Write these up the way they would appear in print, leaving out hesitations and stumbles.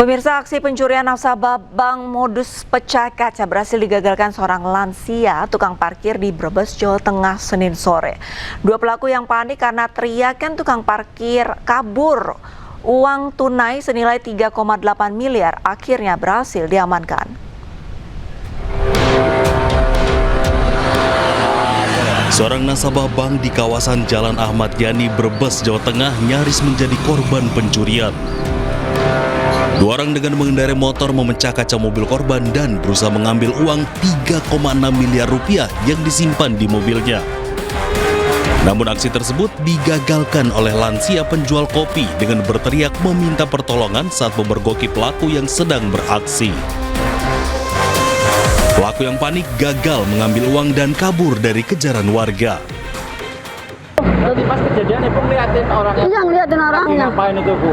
Pemirsa, aksi pencurian nasabah bank modus pecah kaca berhasil digagalkan seorang lansia tukang parkir di Brebes, Jawa Tengah, Senin sore. Dua pelaku yang panik karena teriakan tukang parkir kabur uang tunai senilai 3,8 miliar akhirnya berhasil diamankan. Seorang nasabah bank di kawasan Jalan Ahmad Yani, Brebes, Jawa Tengah nyaris menjadi korban pencurian. Dua orang dengan mengendarai motor memecah kaca mobil korban dan berusaha mengambil uang 3,6 miliar rupiah yang disimpan di mobilnya. Namun aksi tersebut digagalkan oleh lansia penjual kopi dengan berteriak meminta pertolongan saat memergoki pelaku yang sedang beraksi. Pelaku yang panik gagal mengambil uang dan kabur dari kejaran warga. Tadi pas kejadian Ibu ngeliatin orangnya? Iya, ngeliatin orangnya. Ngapain itu Bu?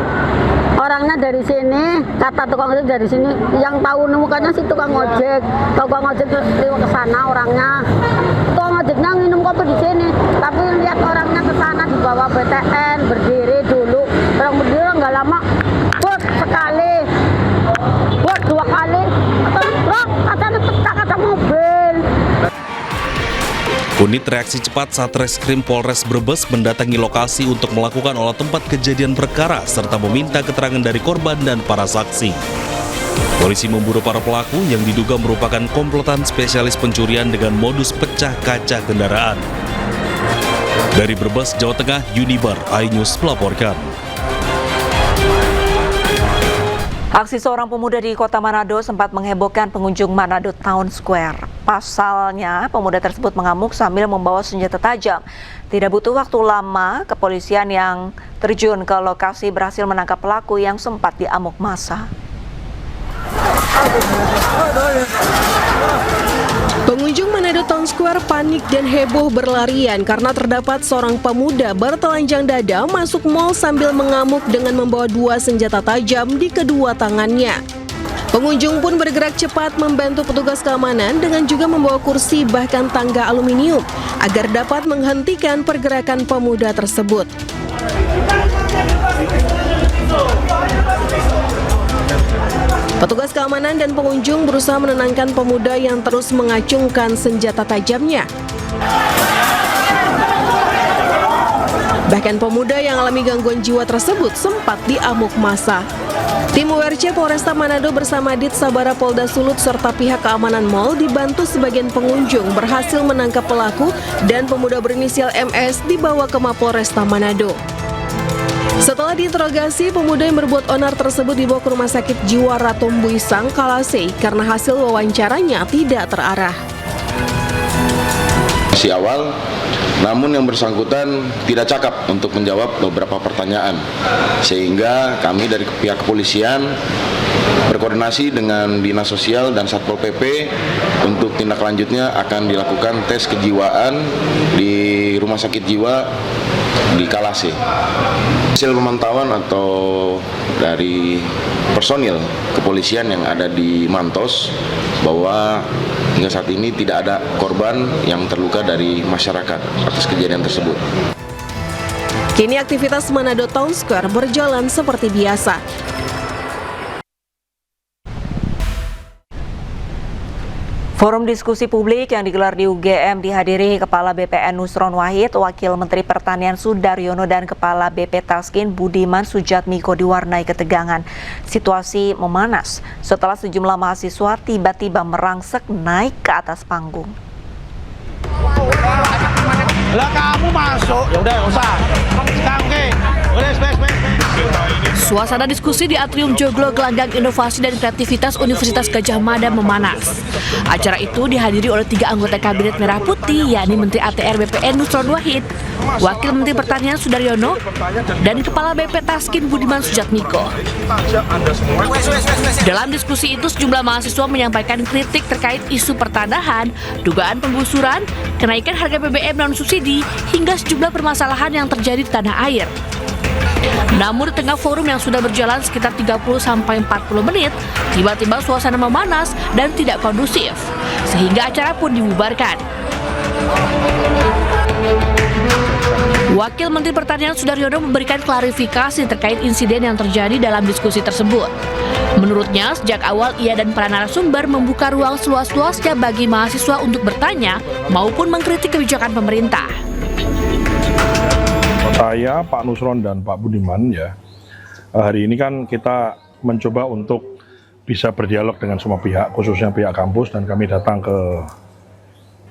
Orangnya dari sini, kata tukang ojek dari sini. Yang tahu mukanya si tukang ojek. Tukang ojek lewat ke sana orangnya. Tukang ojeknya minum kopi di sini. Tapi lihat orangnya ke sana di bawah BTN, berdiri dulu. Orang berdiri nggak lama, buat sekali, buat dua kali. Terus katanya pecah kaca mobil. Unit reaksi cepat Satreskrim Polres Brebes mendatangi lokasi untuk melakukan olah tempat kejadian perkara serta meminta keterangan dari korban dan para saksi. Polisi memburu para pelaku yang diduga merupakan komplotan spesialis pencurian dengan modus pecah kaca kendaraan. Dari Brebes, Jawa Tengah, Unibar iNews melaporkan. Aksi seorang pemuda di kota Manado sempat menghebohkan pengunjung Manado Town Square. Pasalnya, pemuda tersebut mengamuk sambil membawa senjata tajam. Tidak butuh waktu lama, kepolisian yang terjun ke lokasi berhasil menangkap pelaku yang sempat diamuk massa. Pengunjung Manado Town Square panik dan heboh berlarian karena terdapat seorang pemuda bertelanjang dada masuk mal sambil mengamuk dengan membawa dua senjata tajam di kedua tangannya. Pengunjung pun bergerak cepat membantu petugas keamanan dengan juga membawa kursi bahkan tangga aluminium agar dapat menghentikan pergerakan pemuda tersebut. Petugas keamanan dan pengunjung berusaha menenangkan pemuda yang terus mengacungkan senjata tajamnya. Bahkan pemuda yang alami gangguan jiwa tersebut sempat diamuk massa. Tim WRC Polresta Manado bersama Dit Sabara Polda Sulut serta pihak keamanan mal dibantu sebagian pengunjung berhasil menangkap pelaku dan pemuda berinisial MS dibawa ke Mapolresta Manado. Setelah diinterogasi, pemuda yang berbuat onar tersebut dibawa ke Rumah Sakit Jiwa Ratumbuisang, Kalasei karena hasil wawancaranya tidak terarah. Masih awal, namun yang bersangkutan tidak cakap untuk menjawab beberapa pertanyaan. Sehingga kami dari pihak kepolisian berkoordinasi dengan Dinas Sosial dan Satpol PP untuk tindak lanjutnya akan dilakukan tes kejiwaan di Rumah Sakit Jiwa di Kalasei. Hasil pemantauan atau dari personil kepolisian yang ada di Mantos bahwa hingga saat ini tidak ada korban yang terluka dari masyarakat atas kejadian tersebut. Kini aktivitas Manado Town Square berjalan seperti biasa. Forum diskusi publik yang digelar di UGM dihadiri Kepala BPN Nusron Wahid, Wakil Menteri Pertanian Sudaryono, dan Kepala BP Taskin Budiman Sujatmiko diwarnai ketegangan. Situasi memanas setelah sejumlah mahasiswa tiba-tiba merangsek naik ke atas panggung. Lah kamu masuk, ya udah usah. Oke. Suasana diskusi di Atrium Joglo Gelanggang Inovasi dan Kreativitas Universitas Gadjah Mada memanas. Acara itu dihadiri oleh 3 anggota Kabinet Merah Putih, yakni Menteri ATR BPN Nusron Wahid, Wakil Menteri Pertanian Sudaryono, dan Kepala BP Taskin Budiman Sujatmiko. Dalam diskusi itu, sejumlah mahasiswa menyampaikan kritik terkait isu pertanahan, dugaan penggusuran, kenaikan harga BBM non-subsidi, hingga sejumlah permasalahan yang terjadi di tanah air. Namun di tengah forum yang sudah berjalan sekitar 30-40 menit, tiba-tiba suasana memanas dan tidak kondusif, sehingga acara pun dibubarkan. Wakil Menteri Pertanian Sudaryono memberikan klarifikasi terkait insiden yang terjadi dalam diskusi tersebut. Menurutnya, sejak awal ia dan para narasumber membuka ruang seluas-luasnya bagi mahasiswa untuk bertanya maupun mengkritik kebijakan pemerintah. Saya, Pak Nusron dan Pak Budiman ya, hari ini kan kita mencoba untuk bisa berdialog dengan semua pihak, khususnya pihak kampus, dan kami datang ke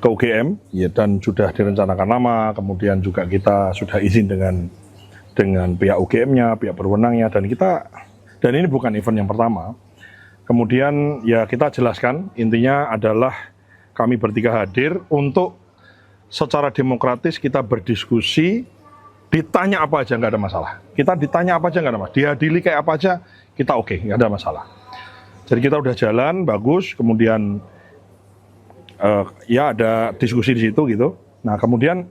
UGM ya, dan sudah direncanakan lama. Kemudian juga kita sudah izin dengan pihak UGM-nya, pihak berwenangnya, dan ini bukan event yang pertama. Kemudian ya kita jelaskan, intinya adalah kami bertiga hadir untuk secara demokratis kita berdiskusi, ditanya apa aja nggak ada masalah. Kita ditanya apa aja nggak ada masalah, dihadiri kayak apa aja kita oke, nggak ada masalah. Jadi kita udah jalan, bagus, kemudian ya ada diskusi di situ gitu. Nah kemudian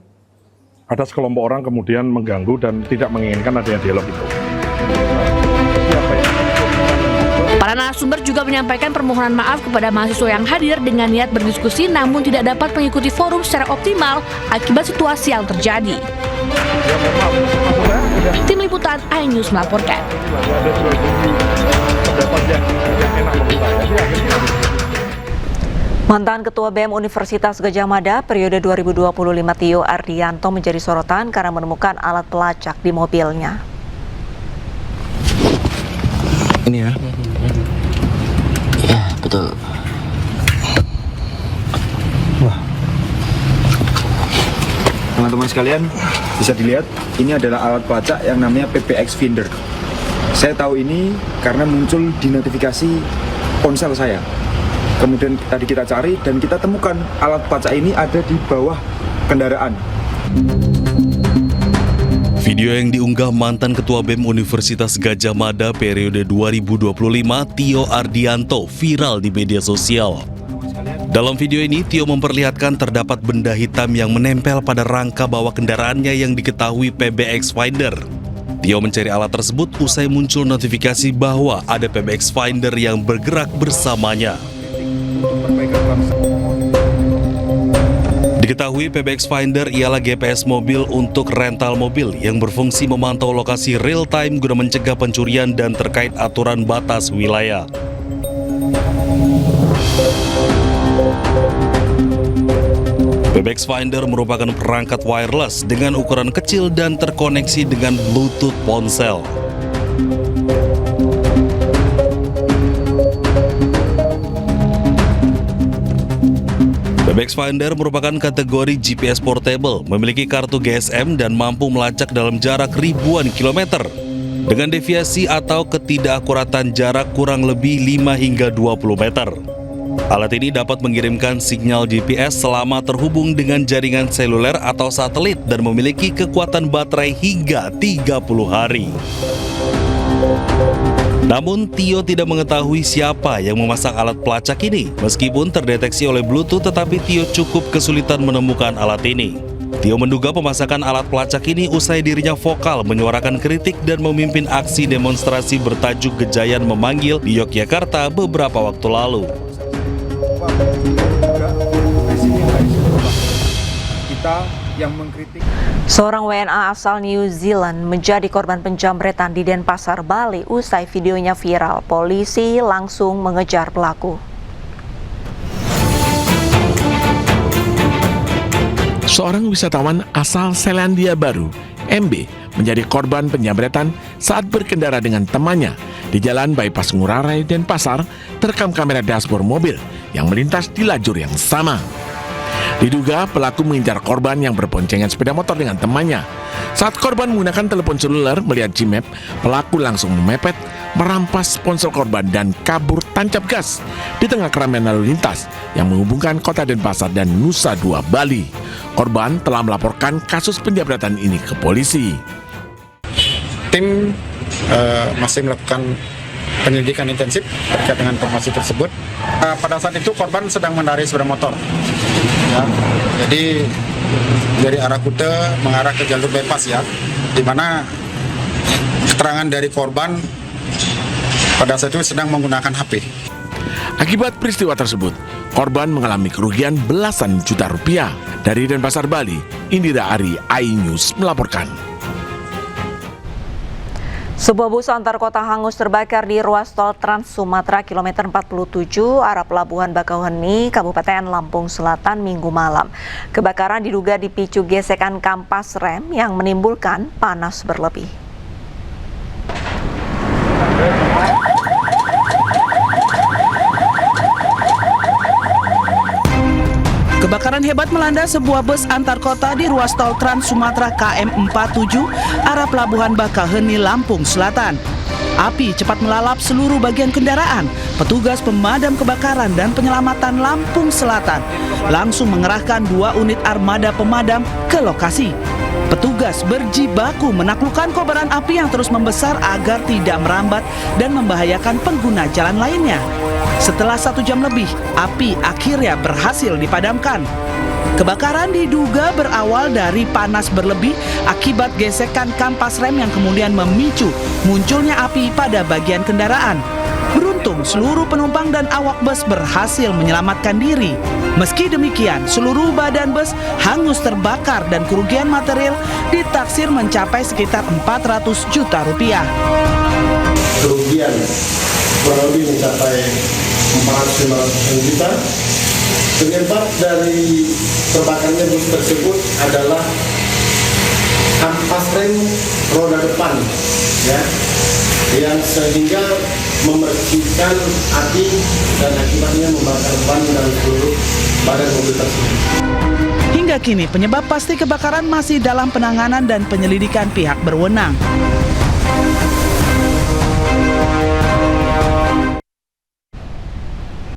ada sekelompok orang kemudian mengganggu dan tidak menginginkan adanya dialog itu. Para narasumber juga menyampaikan permohonan maaf kepada mahasiswa yang hadir dengan niat berdiskusi namun tidak dapat mengikuti forum secara optimal akibat situasi yang terjadi. Tim Liputan iNews melaporkan. Mantan Ketua BEM Universitas Gadjah Mada periode 2025 Tio Ardianto menjadi sorotan karena menemukan alat pelacak di mobilnya. Ini ya? Ya, betul. Wah. Teman-teman sekalian, bisa dilihat, ini adalah alat pelacak yang namanya PBX Finder. Saya tahu ini karena muncul di notifikasi ponsel saya. Kemudian tadi kita cari dan kita temukan alat pelacak ini ada di bawah kendaraan. Video yang diunggah mantan Ketua BEM Universitas Gadjah Mada periode 2025 Tio Ardianto viral di media sosial. Dalam video ini, Tio memperlihatkan terdapat benda hitam yang menempel pada rangka bawah kendaraannya yang diketahui PBX Finder. Tio mencari alat tersebut usai muncul notifikasi bahwa ada PBX Finder yang bergerak bersamanya. Diketahui PBX Finder ialah GPS mobil untuk rental mobil yang berfungsi memantau lokasi real time guna mencegah pencurian dan terkait aturan batas wilayah. PBX Finder merupakan perangkat wireless dengan ukuran kecil dan terkoneksi dengan Bluetooth ponsel. PBX Finder merupakan kategori GPS portable, memiliki kartu GSM dan mampu melacak dalam jarak ribuan kilometer dengan deviasi atau ketidakakuratan jarak kurang lebih 5 hingga 20 meter. Alat ini dapat mengirimkan sinyal GPS selama terhubung dengan jaringan seluler atau satelit dan memiliki kekuatan baterai hingga 30 hari. Namun, Tio tidak mengetahui siapa yang memasang alat pelacak ini. Meskipun terdeteksi oleh Bluetooth, tetapi Tio cukup kesulitan menemukan alat ini. Tio menduga pemasangan alat pelacak ini usai dirinya vokal menyuarakan kritik dan memimpin aksi demonstrasi bertajuk Gejayan Memanggil di Yogyakarta beberapa waktu lalu. Kita yang mengkritik. Seorang WNA asal New Zealand menjadi korban penjamretan di Denpasar, Bali usai videonya viral. Polisi langsung mengejar pelaku. Seorang wisatawan asal Selandia Baru, MB, menjadi korban penjamretan saat berkendara dengan temannya di jalan bypass Ngurah Rai Denpasar, terekam kamera dashboard mobil yang melintas di lajur yang sama. Diduga pelaku mengincar korban yang berboncengan sepeda motor dengan temannya. Saat korban menggunakan telepon seluler melihat Gmap, pelaku langsung memepet, merampas ponsel korban dan kabur tancap gas di tengah keramaian lalu lintas yang menghubungkan kota Denpasar dan Nusa Dua, Bali. Korban telah melaporkan kasus penjamretan ini ke polisi. Tim masih melakukan penyelidikan intensif terkait dengan informasi tersebut. Pada saat itu korban sedang mengendarai sepeda motor. Ya, jadi dari arah Kute mengarah ke jalur bypass ya, di mana keterangan dari korban pada saat itu sedang menggunakan HP. Akibat peristiwa tersebut, korban mengalami kerugian belasan juta rupiah. Dari Denpasar, Bali, Indira Ari, iNews melaporkan. Sebuah bus antar kota hangus terbakar di ruas tol Trans Sumatera kilometer 47 arah Pelabuhan Bakauheni, Kabupaten Lampung Selatan Minggu malam. Kebakaran diduga dipicu gesekan kampas rem yang menimbulkan panas berlebih. Kebakaran hebat melanda sebuah bus antar kota di ruas tol Trans Sumatera KM 47 arah Pelabuhan Bakauheni, Lampung Selatan. Api cepat melalap seluruh bagian kendaraan. Petugas pemadam kebakaran dan penyelamatan Lampung Selatan langsung mengerahkan 2 unit armada pemadam ke lokasi. Petugas berjibaku menaklukkan kobaran api yang terus membesar agar tidak merambat dan membahayakan pengguna jalan lainnya. Setelah 1 jam lebih, api akhirnya berhasil dipadamkan. Kebakaran diduga berawal dari panas berlebih akibat gesekan kampas rem yang kemudian memicu munculnya api pada bagian kendaraan. Beruntung seluruh penumpang dan awak bus berhasil menyelamatkan diri. Meski demikian, seluruh badan bus hangus terbakar dan kerugian material ditaksir mencapai sekitar 400 juta rupiah. Kerugian kurang lebih mencapai 400-500 juta. Penyebab dari terbakarnya bus tersebut adalah kampas rem roda depan, ya, yang sehingga memercikan api dan akibatnya membakar ban dan seluruh badan mobil tersebut. Hingga kini penyebab pasti kebakaran masih dalam penanganan dan penyelidikan pihak berwenang.